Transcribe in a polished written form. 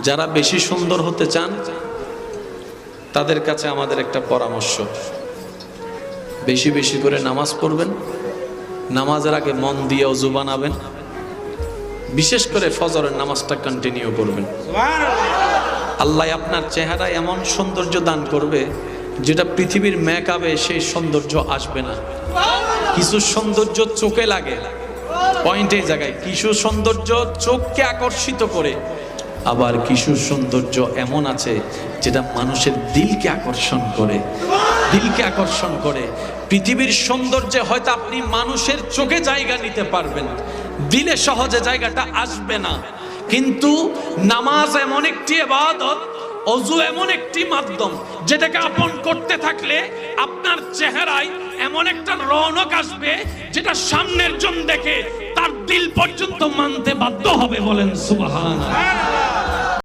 যারা বেশি সুন্দর হতে চান তাদের কাছে আমাদের একটা পরামর্শ, বেশি বেশি করে নামাজ পড়বেন, নামাজের আগে মন দিয়ে ওযু বানাবেন, বিশেষ করে ফজরের নামাজটা কন্টিনিউ করবেন। আল্লাহ আপনার চেহারায় এমন সৌন্দর্য দান করবে যেটা পৃথিবীর মেকআপে সেই সৌন্দর্য আসবে না। কিছু সৌন্দর্য চোখে লাগে, পয়েন্ট এই জায়গায়, কিছু সৌন্দর্য চোখকে আকর্ষিত করে, আবার কিছু সৌন্দর্য এমন আছে যেটা মানুষের দিলকে আকর্ষণ করে, দিলকে আকর্ষণ করে। পৃথিবীর সৌন্দর্যে হয়তো আপনি মানুষের চোখে জায়গা নিতে পারবেন, দিলে সহজে জায়গাটা আসবে না। কিন্তু নামাজ এমন একটি ইবাদত, ওযু এমন একটি মাধ্যম যেটাকে আপন করতে থাকলে আপনার চেহারায় এমন একটা রৌনক আসবে যেটা সামনের জন দেখে তার দিল পর্যন্ত মানতে বাধ্য হবে। বলেন সুবহানাল্লাহ।